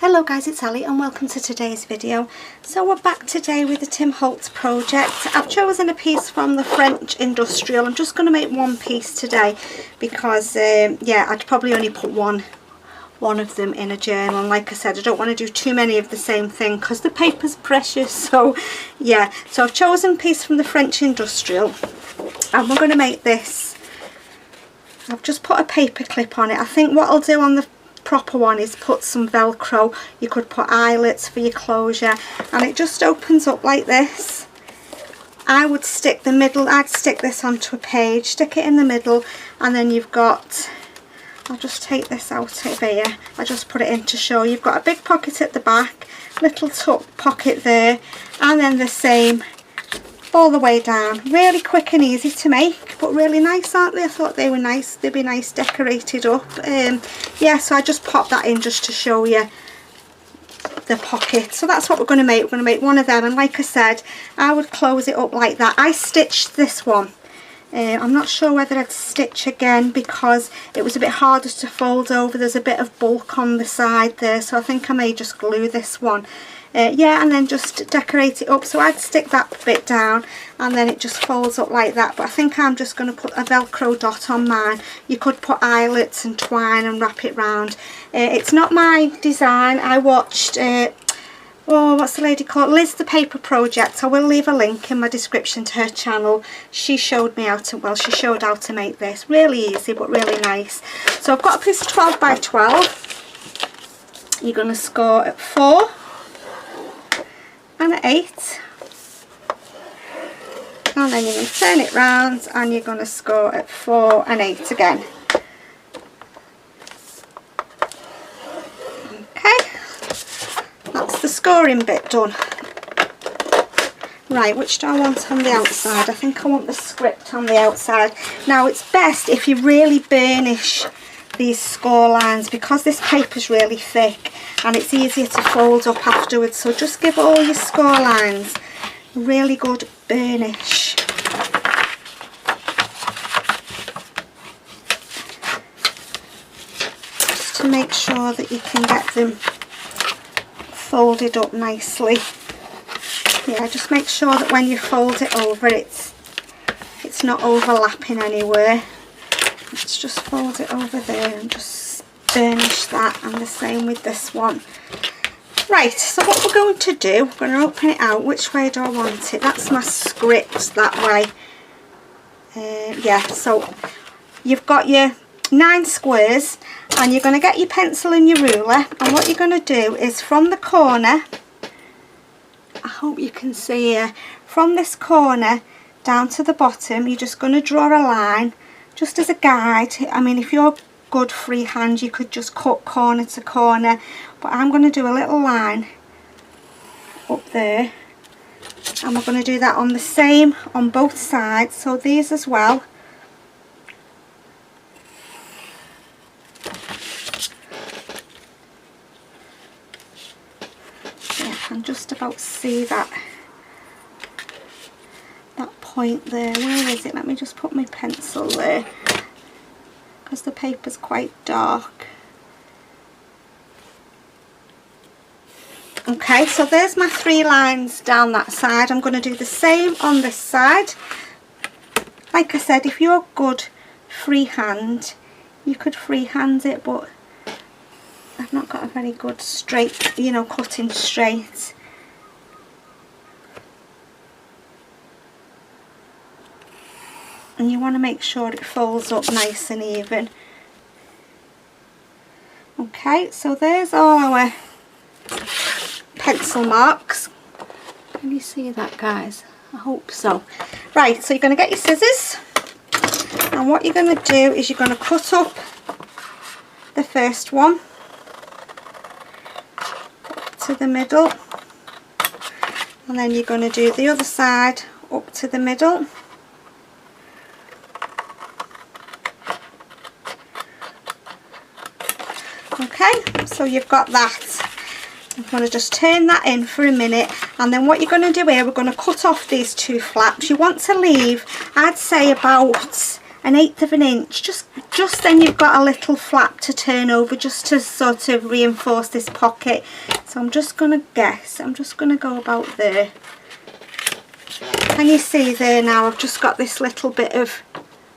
Hello guys, it's Ali and welcome to today's video. So we're back today with the Tim Holtz project. I've chosen a piece from the French industrial. I'm just going to make one piece today because yeah, I'd probably only put one of them in a journal, and like I said, I don't want to do too many of the same thing because the paper's precious. So yeah, so I've chosen a piece from the French industrial and we're going to make this. I've just put a paper clip on it. I think what I'll do on the proper one is put some velcro. You could put eyelets for your closure, and it just opens up like this. I would stick the middle, I'd stick this onto a page, stick it in the middle, and then you've got, I'll just take this out of here, I just put it in to show. You've got a big pocket at the back, little tuck pocket there, and then the same all the way down. Really quick and easy to make, but really nice, aren't they? I thought they were nice. They'd be nice decorated up. Yeah, so I just popped that in just to show you the pocket. So that's what we're going to make. We're going to make one of them, and like I said, I would close it up like that. I stitched this one. I'm not sure whether I'd stitch again because it was a bit harder to fold over. There's a bit of bulk on the side there, so I think I may just glue this one. Yeah, and then just decorate it up. So I'd stick that bit down and then it just folds up like that, but I think I'm just going to put a velcro dot on mine. You could put eyelets and twine and wrap it round. It's not my design. I watched oh, what's the lady called, Liz the Paper Project. I will leave a link in my description to her channel. She showed me how to, well, she showed how to make this. Really easy but really nice. So I've got a piece of 12 by 12. You're going to score at 4 and at 8, and then you're going to turn it round and you're going to score at 4 and 8 again. Okay, that's the scoring bit done. Right, which do I want on the outside? I think I want the script on the outside. Now it's best if you really burnish these score lines because this paper's really thick and it's easier to fold up afterwards, so just give all your score lines a really good burnish. Just to make sure that you can get them folded up nicely. Yeah, just make sure that when you fold it over it's not overlapping anywhere. Let's just fold it over there and just burnish that, and the same with this one. Right, so what we're going to do, we're going to open it out. Which way do I want it? That's my script, that way. Yeah, so you've got your 9 squares and you're going to get your pencil and your ruler, and what you're going to do is from the corner, I hope you can see here, from this corner down to the bottom, you're just going to draw a line just as a guide. I mean, if you're good freehand you could just cut corner to corner, but I'm going to do a little line up there, and we're going to do that on the same on both sides, so these as well. Yeah, I can just about see that point there. Where is it? Let me just put my pencil there because the paper's quite dark. Okay, so there's my 3 lines down that side. I'm going to do the same on this side. Like I said, if you're good freehand, you could freehand it, but I've not got a very good straight, you know, cutting straight. And you want to make sure it folds up nice and even. Okay, so there's all our pencil marks. Can you see that, guys? I hope so. Right, so you're going to get your scissors, and what you're going to do is you're going to cut up the first one up to the middle, and then you're going to do the other side up to the middle. Okay, so you've got that. I'm going to just turn that in for a minute, and then what you're going to do here, we're going to cut off these 2 flaps. You want to leave, I'd say about 1/8 of an inch, just then you've got a little flap to turn over, just to sort of reinforce this pocket. So I'm just going to guess, I'm just going to go about there. Can you see there now? I've just got this little bit of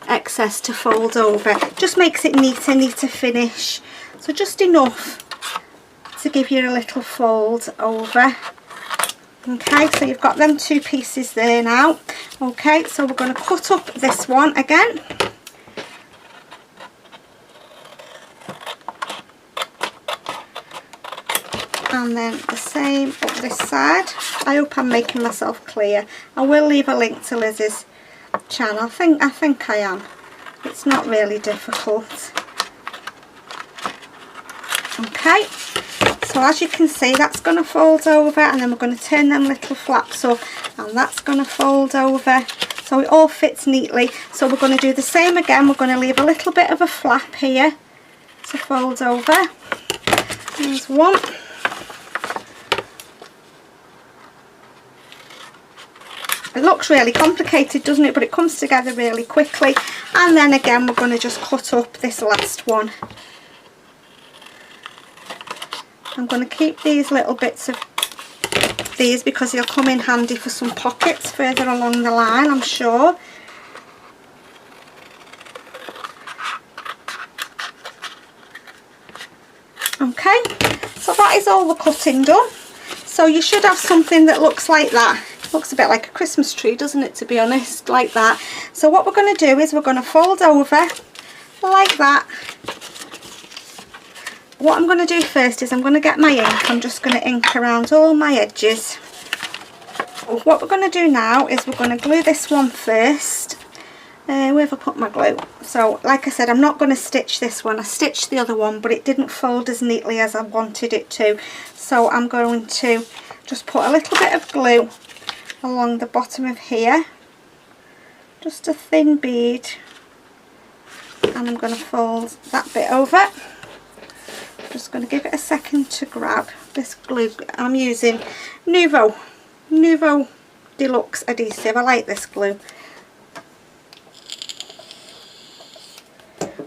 excess to fold over. Just makes it neater finish. So just enough to give you a little fold over. Okay, so you've got them 2 pieces there now. Okay, so we're going to cut up this one again. And then the same up this side. I hope I'm making myself clear. I will leave a link to Liz's channel. I think I am. It's not really difficult. Okay, so as you can see, that's going to fold over, and then we're going to turn them little flaps up, and that's going to fold over, so it all fits neatly. So we're going to do the same again. We're going to leave a little bit of a flap here to fold over. There's one. It looks really complicated, doesn't it? But it comes together really quickly. And then again, we're going to just cut up this last one. I'm going to keep these little bits of these because they'll come in handy for some pockets further along the line, I'm sure. Okay, so that is all the cutting done. So you should have something that looks like that. Looks a bit like a Christmas tree, doesn't it, to be honest, like that. So what we're going to do is we're going to fold over like that. What I'm going to do first is I'm going to get my ink. I'm just going to ink around all my edges. What we're going to do now is we're going to glue this one first. Where have I put my glue? So like I said, I'm not going to stitch this one. I stitched the other one, but it didn't fold as neatly as I wanted it to. So I'm going to just put a little bit of glue along the bottom of here, just a thin bead, and I'm going to fold that bit over. Just going to give it a second to grab this glue. I'm using Nouveau Deluxe adhesive. I like this glue.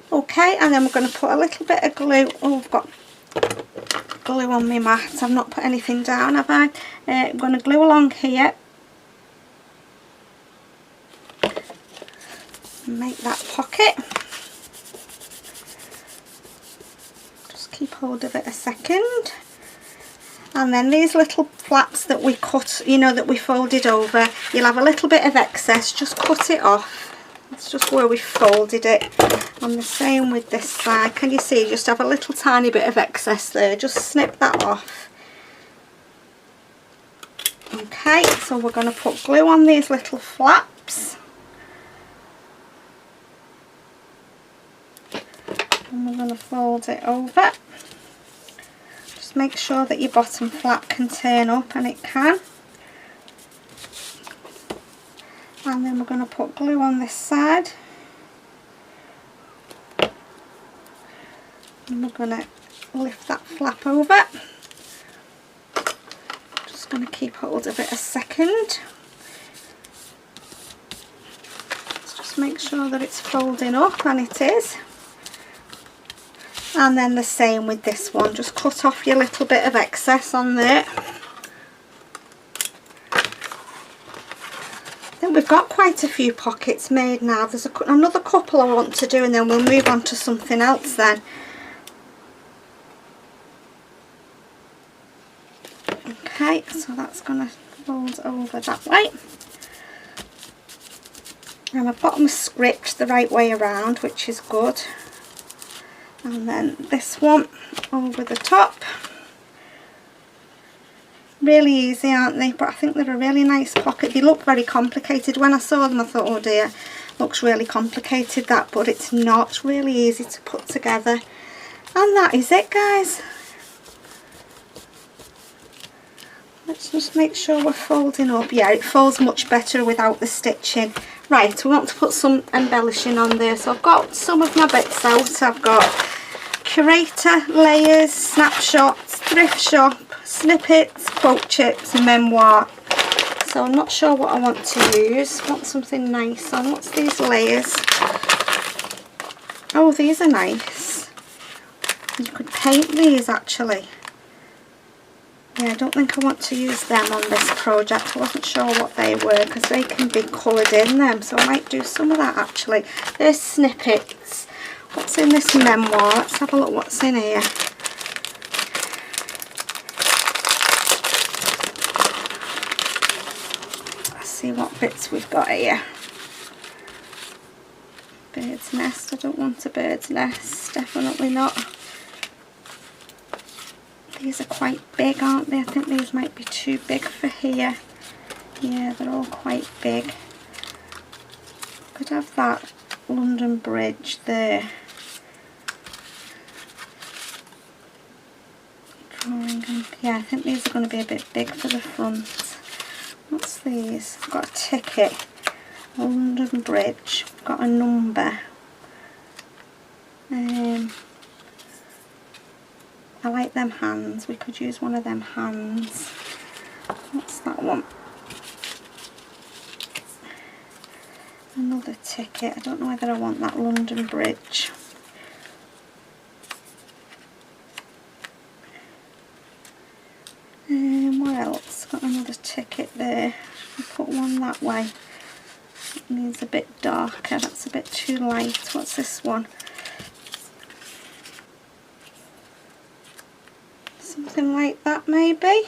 Okay, and then we're going to put a little bit of glue. Oh, I've got glue on my mat. I've not put anything down, have I? I'm going to glue along here. Make that pocket. Just keep hold of it a second. And then these little flaps that we cut, you know, that we folded over, you'll have a little bit of excess. Just cut it off. That's just where we folded it. And the same with this side. Can you see? You just have a little tiny bit of excess there. Just snip that off. Okay, so we're going to put glue on these little flaps. And we're going to fold it over. Just make sure that your bottom flap can turn up, and it can. And then we're going to put glue on this side. And we're going to lift that flap over. Just going to keep hold of it a second. Let's just make sure that it's folding up, and it is. And then the same with this one. Just cut off your little bit of excess on there. I think we've got quite a few pockets made now. There's another couple I want to do, and then we'll move on to something else then. Okay, so that's going to fold over that way. And I've got my script the right way around, which is good. And then this one over the top. Really easy, aren't they? But I think they're a really nice pocket. They look very complicated. When I saw them I thought, oh dear, looks really complicated that, but it's not. It's really easy to put together. And that is it, guys. Let's just make sure we're folding up. Yeah, it folds much better without the stitching. Right, we want to put some embellishing on there. So I've got some of my bits out. I've got Curator, Layers, Snapshots, Thrift Shop, Snippets, Quote Chips, Memoir. So I'm not sure what I want to use. I want something nice on. What's these layers? Oh, these are nice. You could paint these actually. Yeah, I don't think I want to use them on this project. I wasn't sure what they were because they can be coloured in them, so I might do some of that actually. There's snippets. What's in this memoir? Let's have a look what's in here. Let's see what bits we've got here. Bird's nest. I don't want a bird's nest. Definitely not. These are quite big, aren't they? I think these might be too big for here. Yeah, they're all quite big. Could have that London Bridge there. Yeah, I think these are going to be a bit big for the front. What's these? I've got a ticket. London Bridge. I've got a number. I like them hands. We could use one of them hands. What's that one? Another ticket. I don't know whether I want that London Bridge. What else? Got another ticket there. I'll put one that way. It needs a bit darker. That's a bit too light. What's this one? Something like that maybe.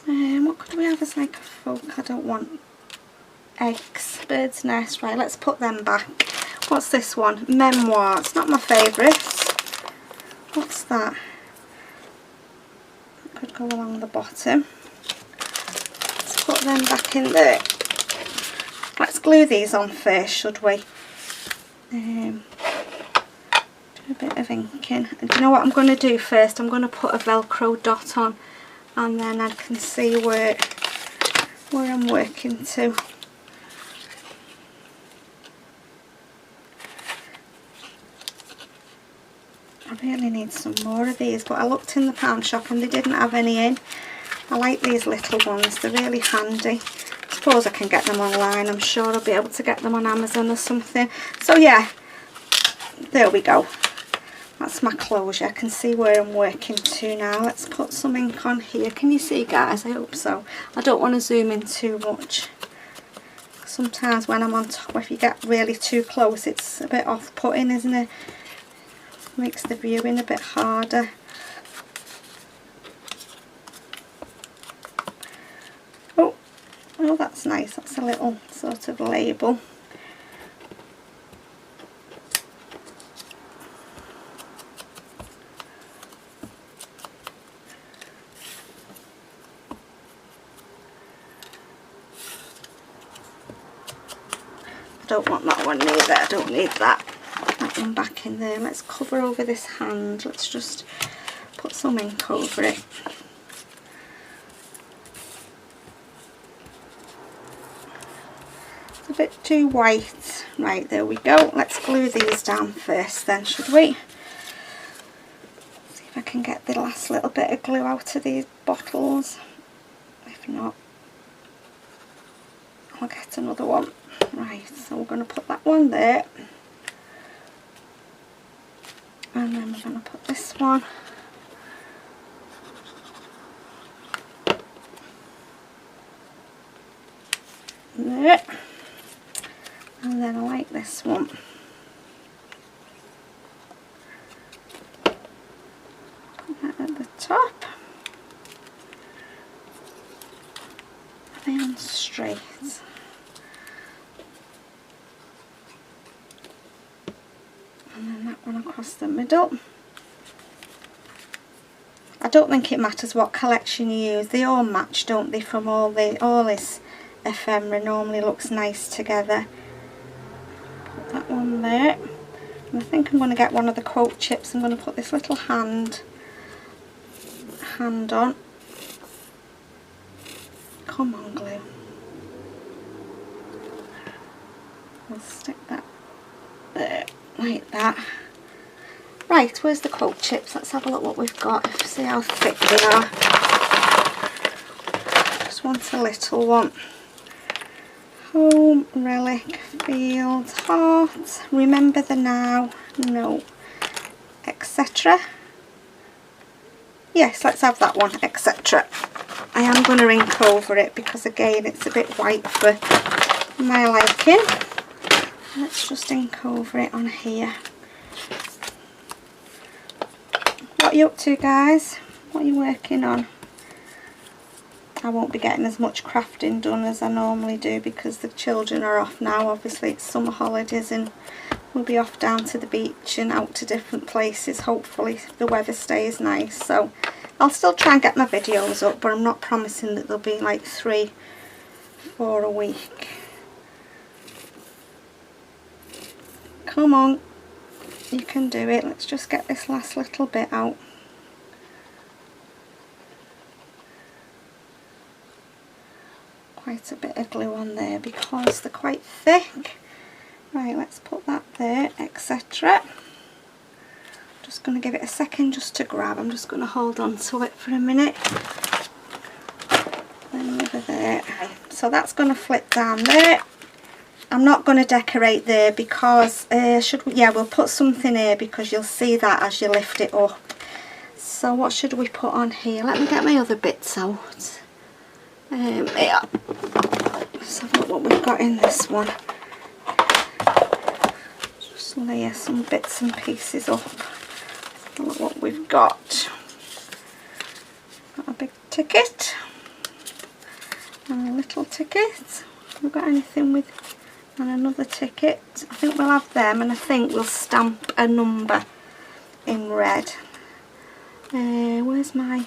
What could we have as like a folk? I don't want eggs. Bird's nest. Right, let's put them back. What's this one? Memoir. It's not my favourite. What's that? Could go along the bottom. Let's put them back in there. Let's glue these on first, should we? Do a bit of inking. And do you know what I'm going to do first? I'm going to put a Velcro dot on, and then I can see where I'm working to. I really need some more of these, but I looked in the pound shop and they didn't have any in. I like these little ones, they're really handy. I suppose I can get them online. I'm sure I'll be able to get them on Amazon or something. So yeah, there we go. That's my closure. I can see where I'm working to now. Let's put some ink on here. Can you see, guys? I hope so. I don't want to zoom in too much. Sometimes when I'm on top, if you get really too close, it's a bit off-putting, isn't it? Makes the viewing a bit harder. Oh, that's nice. That's a little sort of label. I don't want that one either. I don't need that. That one back in there. Let's cover over this hand. Let's just put some ink over it. It's a bit too white. Right, there we go. Let's glue these down first then, should we? See if I can get the last little bit of glue out of these bottles. If not, I'll get another one. Right, so we're going to put that one there. And then we're going to put this one there. And then I like this one. Put that at the top. And then straight. And then that one across the middle. I don't think it matters what collection you use. They all match, don't they? From all this ephemera normally looks nice together. Put that one there. And I think I'm going to get one of the quote chips. I'm going to put this little hand on. Come on, glue. We'll stick that there. Like that. Right, where's the quote chips? Let's have a look what we've got. See how thick they are. Just want a little one. Home, relic, field, heart, remember the now, no, etc. Yes, let's have that one, etc. I am going to ink over it because again it's a bit white for my liking. Let's just ink over it on here. What are you up to, guys? What are you working on? I won't be getting as much crafting done as I normally do because the children are off now. Obviously it's summer holidays and we'll be off down to the beach and out to different places, hopefully if the weather stays nice. So I'll still try and get my videos up, but I'm not promising that there'll be like 3-4 a week. Come on, you can do it. Let's just get this last little bit out. Quite a bit of glue on there because they're quite thick. Right, let's put that there, etc. Just going to give it a second just to grab. I'm just going to hold on to it for a minute. Then over there. So that's going to flip down there. I'm not going to decorate there because we'll put something here because you'll see that as you lift it up. So what should we put on here? Let me get my other bits out. Yeah. Let's have a look what we've got in this one. Just layer some bits and pieces up. Let's look what we've got. Got a big ticket and a little ticket. Have we got anything with, and another ticket? I think we'll have them, and I think we'll stamp a number in red. Where's my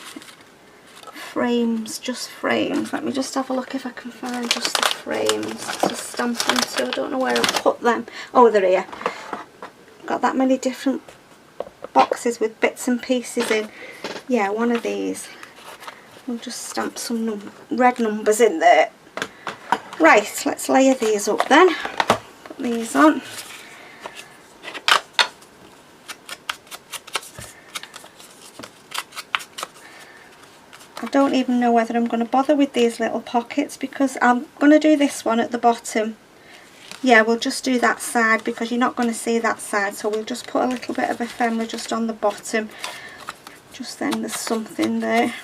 frames? Just frames. Let me just have a look if I can find just the frames to stamp into. I don't know where I've put them. Oh, they're here. Got that many different boxes with bits and pieces in. Yeah, one of these. We'll just stamp some red numbers in there. Right, let's layer these up then. Put these on. I don't even know whether I'm going to bother with these little pockets because I'm going to do this one at the bottom. Yeah, we'll just do that side because you're not going to see that side, so we'll just put a little bit of ephemera just on the bottom. Just then there's something there.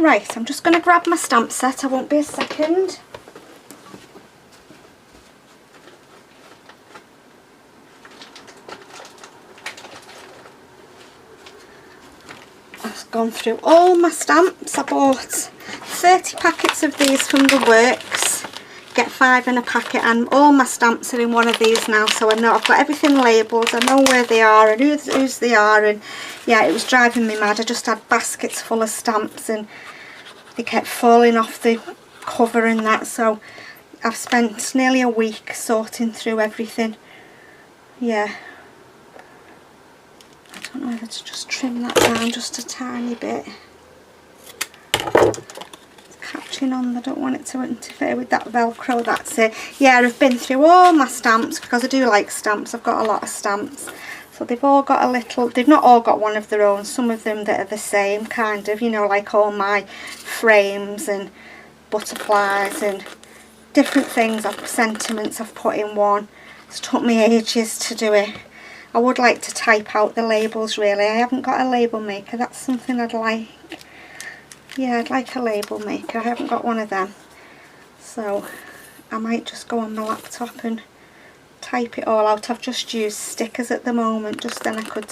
Right, I'm just going to grab my stamp set. I won't be a second. I've gone through all my stamps. I bought 30 packets of these from the Works. Get 5 in a packet, and all my stamps are in one of these now, so I know I've got everything labelled. I know where they are and whose they are, and yeah, it was driving me mad. I just had baskets full of stamps and they kept falling off the cover and that, so I've spent nearly a week sorting through everything. Yeah, I don't know whether to just trim that down just a tiny bit. It's catching on. I don't want it to interfere with that Velcro. That's it. Yeah, I've been through all my stamps because I do like stamps. I've got a lot of stamps. So they've all got a little, they've not all got one of their own, some of them that are the same kind of, you know, like all my frames and butterflies and different things, sentiments I've put in one. It's took me ages to do it. I would like to type out the labels really. I haven't got a label maker. That's something I'd like. Yeah, I'd like a label maker. I haven't got one of them. So I might just go on my laptop and type it all out. I've just used stickers at the moment, just then I could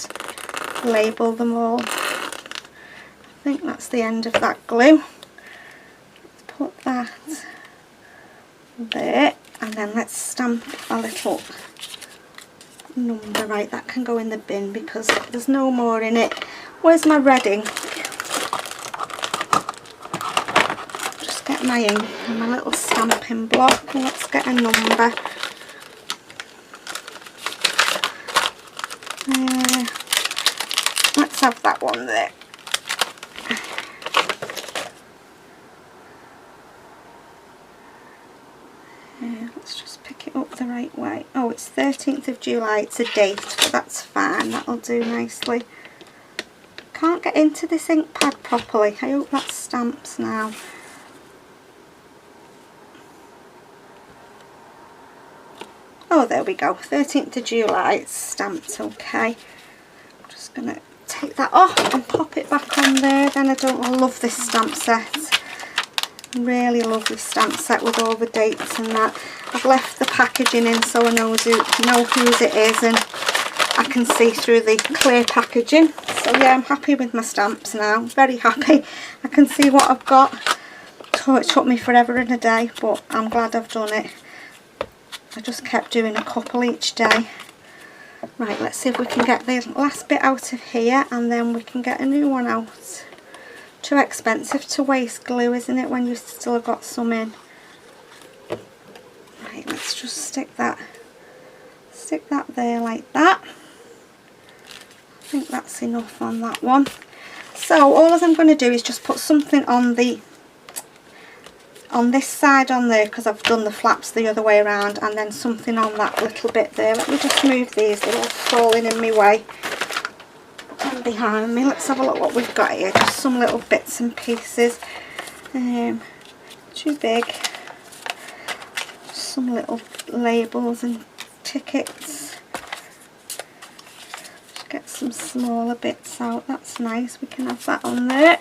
label them all. I think that's the end of that glue. Let's put that there, and then let's stamp a little number. Right, that can go in the bin because there's no more in it. Where's my red ink? Just get my ink and my little stamping block, and let's get a number. Let's have that one there. Let's just pick it up the right way. Oh, it's 13th of July. It's a date, but that's fine. That'll do nicely. Can't get into this ink pad properly. I hope that stamps now. Oh, there we go. 13th of July, it's stamped, okay. I'm just going to take that off and pop it back on there. Then I love this stamp set. Really lovely stamp set with all the dates and that. I've left the packaging in so I know whose it is, and I can see through the clear packaging. So yeah, I'm happy with my stamps now. Very happy. I can see what I've got. Oh, it took me forever and a day, but I'm glad I've done it. I just kept doing a couple each day. Right, let's see if we can get the last bit out of here and then we can get a new one out. Too expensive to waste glue, isn't it, when you've still got some in? Right, let's just stick that there like that. I think that's enough on that one. So all I'm going to do is just put something on this side on there, because I've done the flaps the other way around, and then something on that little bit there. Let me just move these, they're all falling in my way and behind me. Let's have a look what we've got here. Just some little bits and pieces, too big. Some little labels and tickets. Just get some smaller bits out, that's nice, we can have that on there.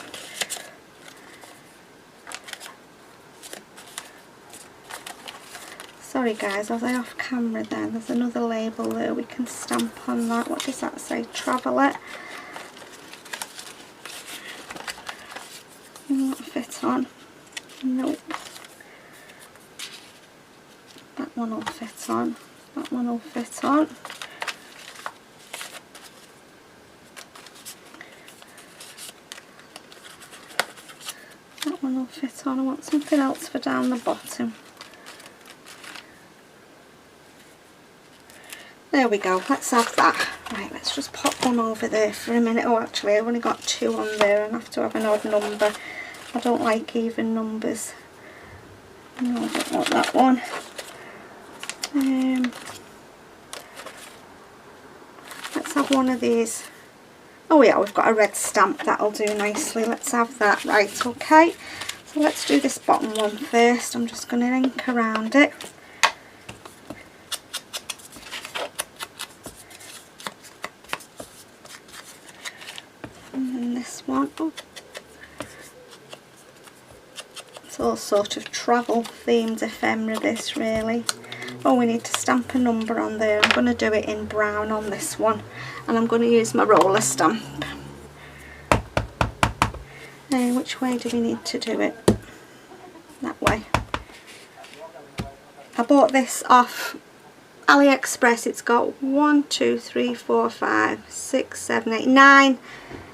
Sorry guys, was I off camera then? There's another label there we can stamp on that. What does that say? Traveller. Not fit on. Nope. That one will fit on. That one will fit on. That one will fit on. I want something else for down the bottom. There we go, let's have that. Right, let's just pop one over there for a minute. Oh, actually, I've only got 2 on there and I have to have an odd number. I don't like even numbers. No, I don't want that one. Let's have one of these. Oh yeah, we've got a red stamp, that'll do nicely. Let's have that. Right, okay. So let's do this bottom one first. I'm just going to ink around it. One. Oh. It's all sort of travel themed ephemera, this really. Oh, we need to stamp a number on there. I'm going to do it in brown on this one, and I'm going to use my roller stamp. Which way do we need to do it? That way. I bought this off AliExpress. It's got 1, 2, 3, 4, 5, 6, 7, 8,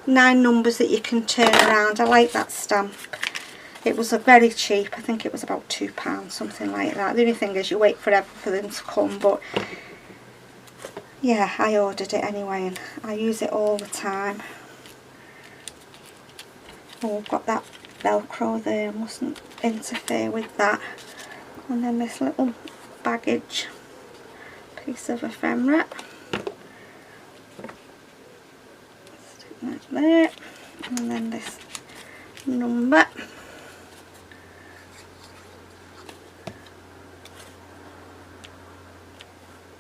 9 numbers that you can turn around. I like that stamp. It was a very cheap, I think it was about £2, something like that. The only thing is you wait forever for them to come, but yeah, I ordered it anyway and I use it all the time. Oh, I've got that Velcro there, I mustn't interfere with that. And then this little baggage piece of ephemera. Like there, and then this number.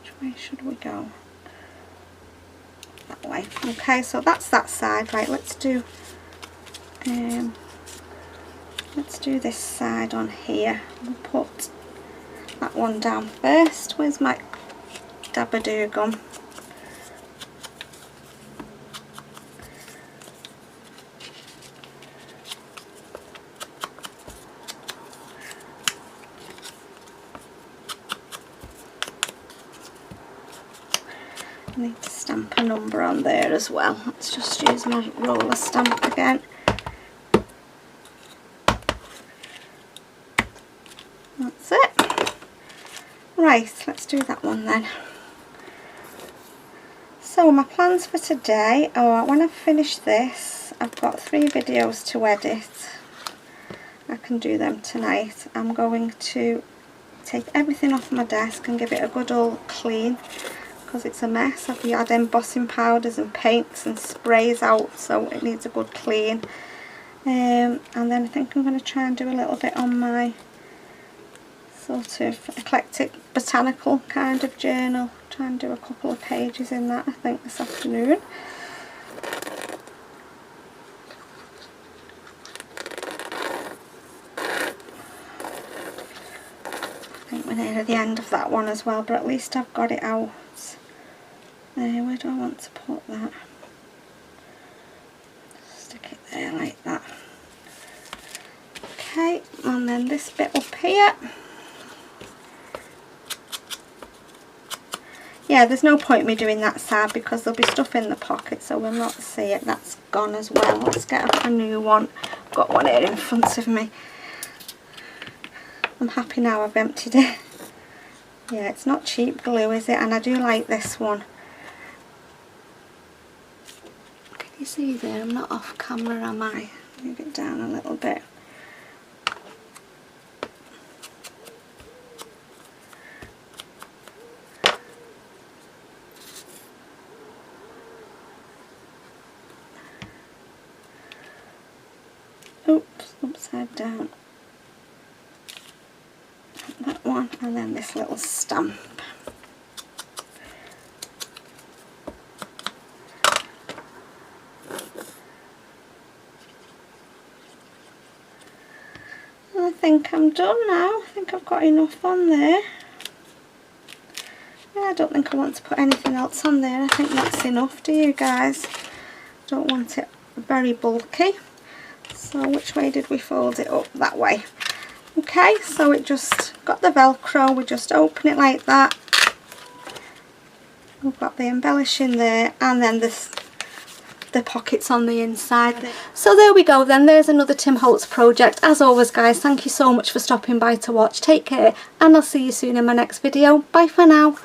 Which way should we go? That way. Okay, so that's that side. Right, let's do this side on here. We'll put that one down first. Where's my dabadoo gone? I need to stamp a number on there as well. Let's just use my roller stamp again. That's it. Right, let's do that one then. So my plans for today are, when I finish this, I've got 3 videos to edit. I can do them tonight. I'm going to take everything off my desk and give it a good old clean. because it's a mess. I've had embossing powders and paints and sprays out, so it needs a good clean. And then I think I'm going to try and do a little bit on my sort of eclectic botanical kind of journal. Try and do a couple of pages in that, I think, this afternoon. I think we're near the end of that one as well, but at least I've got it out. Where do I want to put that? Stick it there like that. Okay, and then this bit up here. Yeah, there's no point me doing that side because there'll be stuff in the pocket, so we'll not see it. That's gone as well. Let's get a new one. Got one here in front of me. I'm happy now I've emptied it. Yeah, it's not cheap glue, is it? And I do like this one. Can you see there? I'm not off camera, am I? Move it down a little bit. Oops, upside down. That one, and then this little stamp. And I think I'm done now. I think I've got enough on there. Yeah, I don't think I want to put anything else on there. I think that's enough. Do you guys? Don't want it very bulky. So which way did we fold it up? That way. Okay, so it just got the Velcro. We just open it like that. We've got the embellishing there, and then the pockets on the inside. So there we go then, there's another Tim Holtz project. As always guys, thank you so much for stopping by to watch. Take care, and I'll see you soon in my next video. Bye for now.